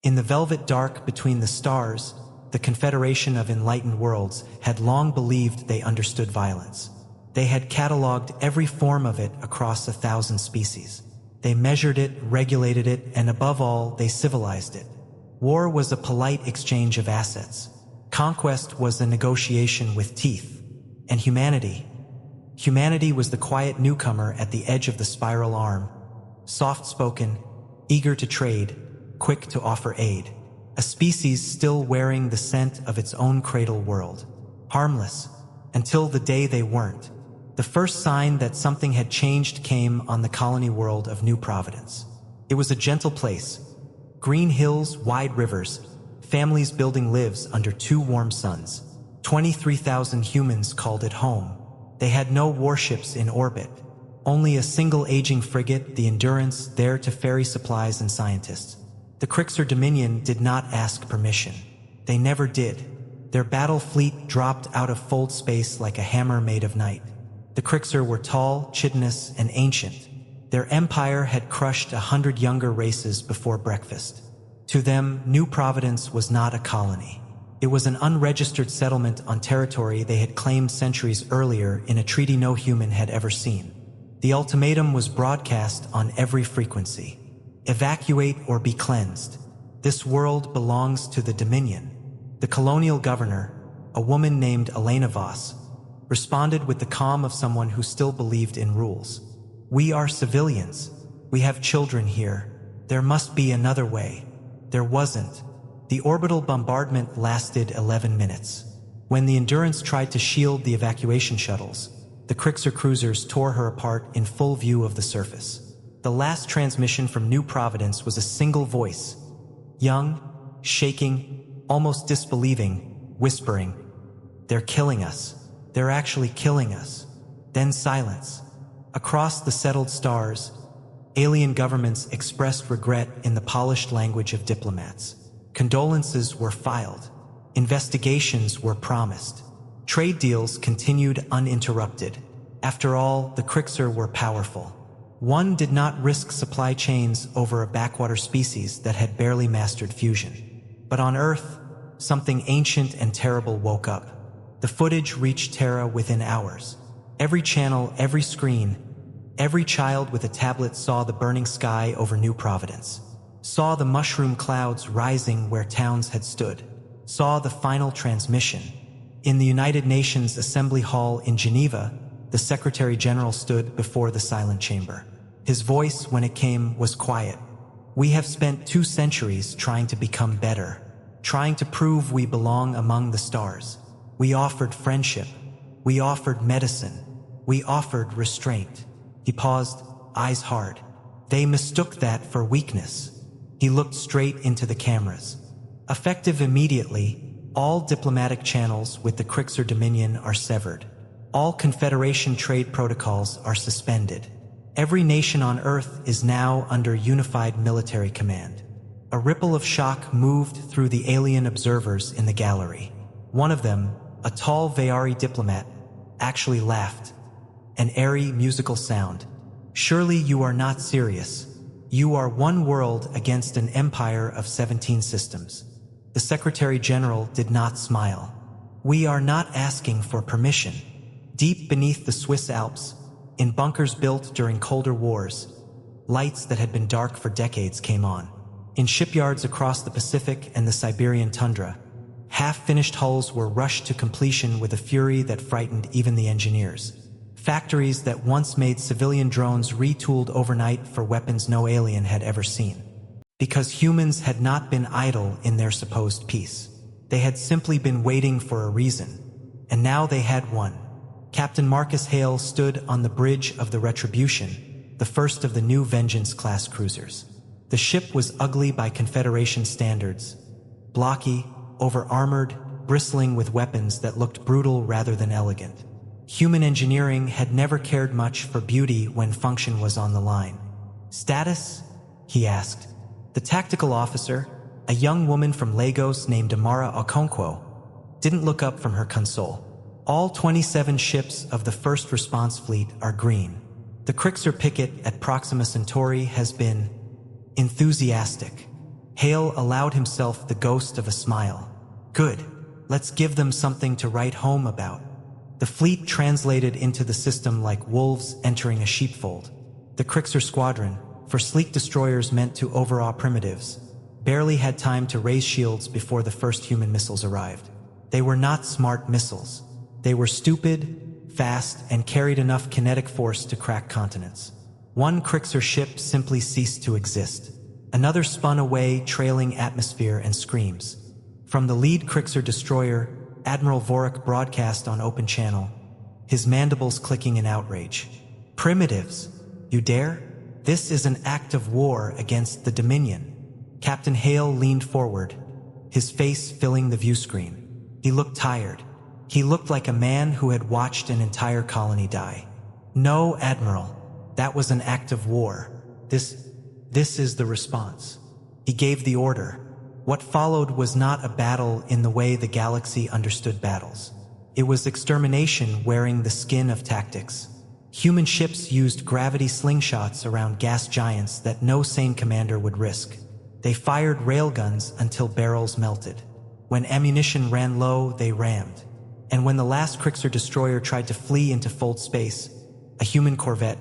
In the velvet dark between the stars, the Confederation of Enlightened Worlds had long believed they understood violence. They had catalogued every form of it across 1,000 species. They measured it, regulated it, and above all, they civilized it. War was a polite exchange of assets. Conquest was a negotiation with teeth. And humanity was the quiet newcomer at the edge of the spiral arm, soft-spoken, eager to trade, quick to offer aid. A species still wearing the scent of its own cradle world. Harmless, until the day they weren't. The first sign that something had changed came on the colony world of New Providence. It was a gentle place. Green hills, wide rivers, families building lives under 2 warm suns. 23,000 humans called it home. They had no warships in orbit. Only a single aging frigate, the Endurance, there to ferry supplies and scientists. The Crixer Dominion did not ask permission. They never did. Their battle fleet dropped out of fold space like a hammer made of night. The Crixer were tall, chitinous, and ancient. Their empire had crushed 100 younger races before breakfast. To them, New Providence was not a colony. It was an unregistered settlement on territory they had claimed centuries earlier in a treaty no human had ever seen. The ultimatum was broadcast on every frequency. Evacuate or be cleansed. This world belongs to the Dominion. The colonial governor, a woman named Elena Voss, responded with the calm of someone who still believed in rules. We are civilians. We have children here. There must be another way. There wasn't. The orbital bombardment lasted 11 minutes. When the Endurance tried to shield the evacuation shuttles, the Crixer cruisers tore her apart in full view of the surface. The last transmission from New Providence was a single voice. Young, shaking, almost disbelieving, whispering, "They're killing us. They're actually killing us." Then silence. Across the settled stars, alien governments expressed regret in the polished language of diplomats. Condolences were filed. Investigations were promised. Trade deals continued uninterrupted. After all, the Crixer were powerful. One did not risk supply chains over a backwater species that had barely mastered fusion. But on Earth, something ancient and terrible woke up. The footage reached Terra within hours. Every channel, every screen, every child with a tablet saw the burning sky over New Providence. Saw the mushroom clouds rising where towns had stood. Saw the final transmission. In the United Nations Assembly Hall in Geneva, the Secretary General stood before the silent chamber. His voice, when it came, was quiet. We have spent 2 centuries trying to become better, trying to prove we belong among the stars. We offered friendship. We offered medicine. We offered restraint. He paused, eyes hard. They mistook that for weakness. He looked straight into the cameras. Effective immediately, all diplomatic channels with the Crixer Dominion are severed. All Confederation trade protocols are suspended. Every nation on Earth is now under unified military command. A ripple of shock moved through the alien observers in the gallery. One of them, a tall Vayari diplomat, actually laughed. An airy musical sound. Surely you are not serious. You are one world against an empire of 17 systems. The Secretary General did not smile. We are not asking for permission. Deep beneath the Swiss Alps, in bunkers built during colder wars, lights that had been dark for decades came on. In shipyards across the Pacific and the Siberian tundra, half-finished hulls were rushed to completion with a fury that frightened even the engineers. Factories that once made civilian drones retooled overnight for weapons no alien had ever seen. Because humans had not been idle in their supposed peace. They had simply been waiting for a reason. And now they had one. Captain Marcus Hale stood on the bridge of the Retribution, the first of the new Vengeance-class cruisers. The ship was ugly by Confederation standards, blocky, over-armored, bristling with weapons that looked brutal rather than elegant. Human engineering had never cared much for beauty when function was on the line. "Status?" he asked. The tactical officer, a young woman from Lagos named Amara Okonkwo, didn't look up from her console. All 27 ships of the First Response Fleet are green. The Crixer picket at Proxima Centauri has been enthusiastic. Hale allowed himself the ghost of a smile. Good. Let's give them something to write home about. The fleet translated into the system like wolves entering a sheepfold. The Krixer squadron, for sleek destroyers meant to overawe primitives, barely had time to raise shields before the first human missiles arrived. They were not smart missiles. They were stupid, fast, and carried enough kinetic force to crack continents. One Krixer ship simply ceased to exist. Another spun away, trailing atmosphere and screams. From the lead Krixer destroyer, Admiral Vorik broadcast on open channel, his mandibles clicking in outrage. Primitives! You dare? This is an act of war against the Dominion. Captain Hale leaned forward, his face filling the view screen. He looked tired. He looked like a man who had watched an entire colony die. No, Admiral. That was an act of war. This is the response. He gave the order. What followed was not a battle in the way the galaxy understood battles. It was extermination wearing the skin of tactics. Human ships used gravity slingshots around gas giants that no sane commander would risk. They fired railguns until barrels melted. When ammunition ran low, they rammed. And when the last Krixer destroyer tried to flee into fold space, a human corvette,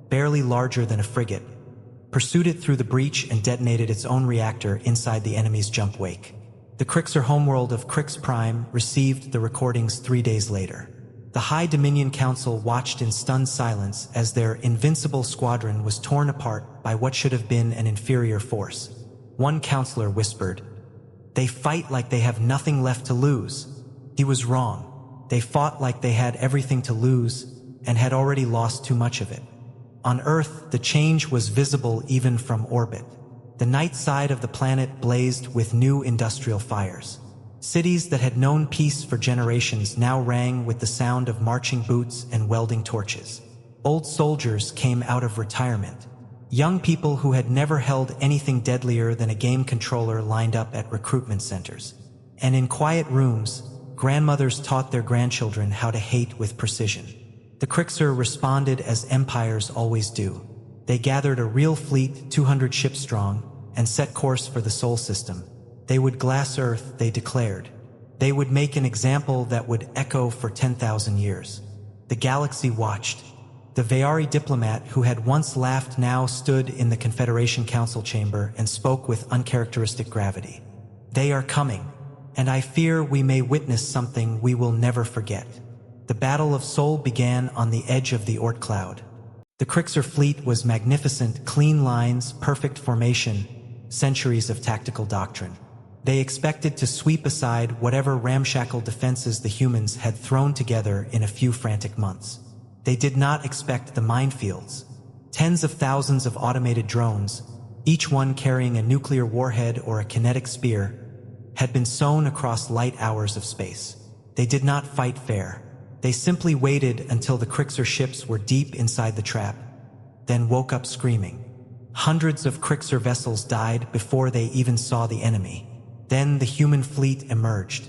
barely larger than a frigate, pursued it through the breach and detonated its own reactor inside the enemy's jump wake. The Krixer homeworld of Krix Prime received the recordings 3 days later. The High Dominion Council watched in stunned silence as their invincible squadron was torn apart by what should have been an inferior force. One counselor whispered, "They fight like they have nothing left to lose." He was wrong. They fought like they had everything to lose and had already lost too much of it. On Earth, the change was visible even from orbit. The night side of the planet blazed with new industrial fires. Cities that had known peace for generations now rang with the sound of marching boots and welding torches. Old soldiers came out of retirement. Young people who had never held anything deadlier than a game controller lined up at recruitment centers. And in quiet rooms, grandmothers taught their grandchildren how to hate with precision. The Krixer responded as empires always do. They gathered a real fleet, 200 ships strong, and set course for the Sol system. They would glass Earth, they declared. They would make an example that would echo for 10,000 years. The galaxy watched. The Veari diplomat who had once laughed now stood in the Confederation Council chamber and spoke with uncharacteristic gravity. "They are coming, and I fear we may witness something we will never forget." The Battle of Sol began on the edge of the Oort cloud. The Krixer fleet was magnificent, clean lines, perfect formation, centuries of tactical doctrine. They expected to sweep aside whatever ramshackle defenses the humans had thrown together in a few frantic months. They did not expect the minefields. Tens of thousands of automated drones, each one carrying a nuclear warhead or a kinetic spear, had been sown across light hours of space. They did not fight fair. They simply waited until the Krixer ships were deep inside the trap, then woke up screaming. Hundreds of Krixer vessels died before they even saw the enemy. Then the human fleet emerged.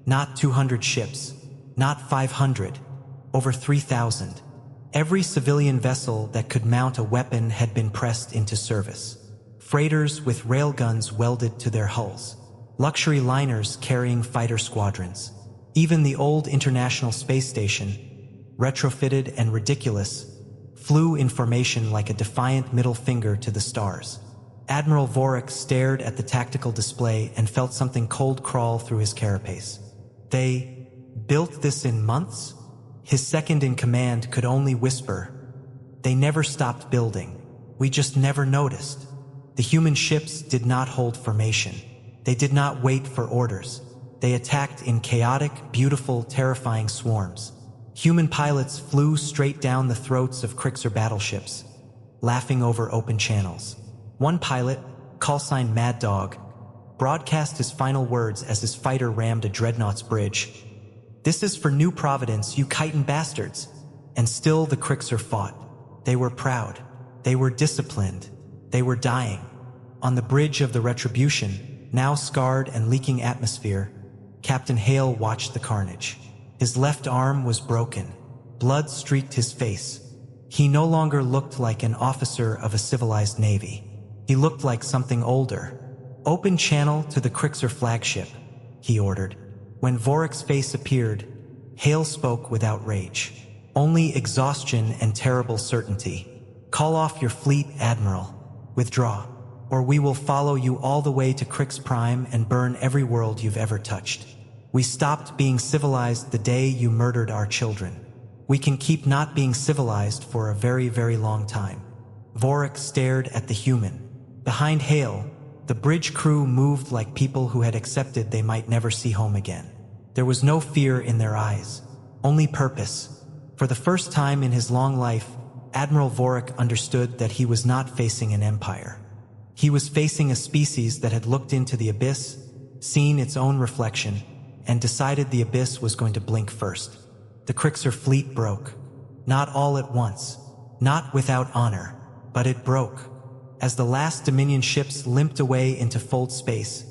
Not 200 ships, not 500, over 3,000. Every civilian vessel that could mount a weapon had been pressed into service. Freighters with railguns welded to their hulls. Luxury liners carrying fighter squadrons. Even the old International Space Station, retrofitted and ridiculous, flew in formation like a defiant middle finger to the stars. Admiral Vorik stared at the tactical display and felt something cold crawl through his carapace. They built this in months? His second-in-command could only whisper, "They never stopped building. We just never noticed." The human ships did not hold formation. They did not wait for orders. They attacked in chaotic, beautiful, terrifying swarms. Human pilots flew straight down the throats of Krixer battleships, laughing over open channels. One pilot, callsign Mad Dog, broadcast his final words as his fighter rammed a dreadnought's bridge. "This is for New Providence, you chitin bastards." And still the Krixer fought. They were proud. They were disciplined. They were dying. On the bridge of the Retribution, now scarred and leaking atmosphere, Captain Hale watched the carnage. His left arm was broken. Blood streaked his face. He no longer looked like an officer of a civilized navy. He looked like something older. "Open channel to the Krixer flagship," he ordered. When Vorik's face appeared, Hale spoke without rage. "Only exhaustion and terrible certainty. Call off your fleet, Admiral. Withdraw, or we will follow you all the way to Krix Prime and burn every world you've ever touched. We stopped being civilized the day you murdered our children. We can keep not being civilized for a very, very long time." Vorik stared at the human. Behind Hale, the bridge crew moved like people who had accepted they might never see home again. There was no fear in their eyes, only purpose. For the first time in his long life, Admiral Vorik understood that he was not facing an empire. He was facing a species that had looked into the abyss, seen its own reflection, and decided the abyss was going to blink first. The Krixer fleet broke. Not all at once, not without honor, but it broke. As the last Dominion ships limped away into fold space,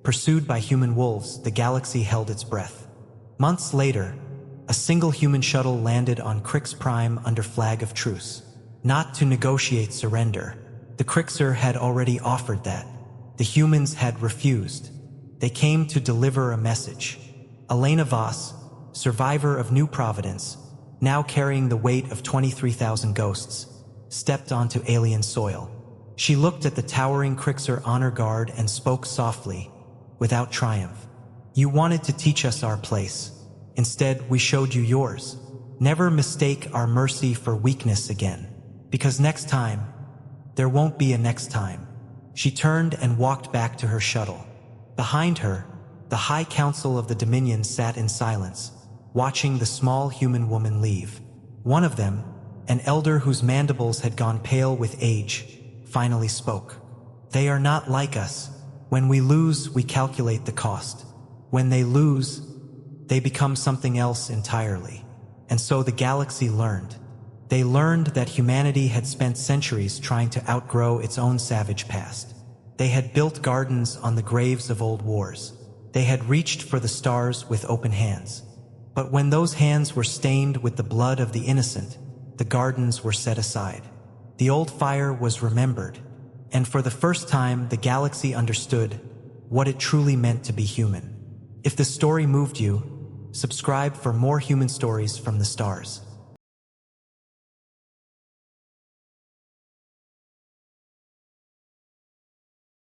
pursued by human wolves, the galaxy held its breath. Months later, a single human shuttle landed on Krix Prime under flag of truce. Not to negotiate surrender. The Krixer had already offered that. The humans had refused. They came to deliver a message. Elena Voss, survivor of New Providence, now carrying the weight of 23,000 ghosts, stepped onto alien soil. She looked at the towering Krixer honor guard and spoke softly, without triumph. "You wanted to teach us our place. Instead, we showed you yours. Never mistake our mercy for weakness again. Because next time, there won't be a next time." She turned and walked back to her shuttle. Behind her, the High Council of the Dominion sat in silence, watching the small human woman leave. One of them, an elder whose mandibles had gone pale with age, finally spoke. "They are not like us. When we lose, we calculate the cost. When they lose, they become something else entirely." And so the galaxy learned. They learned that humanity had spent centuries trying to outgrow its own savage past. They had built gardens on the graves of old wars. They had reached for the stars with open hands. But when those hands were stained with the blood of the innocent, the gardens were set aside. The old fire was remembered, and for the first time the galaxy understood what it truly meant to be human. If the story moved you, subscribe for more human stories from the stars.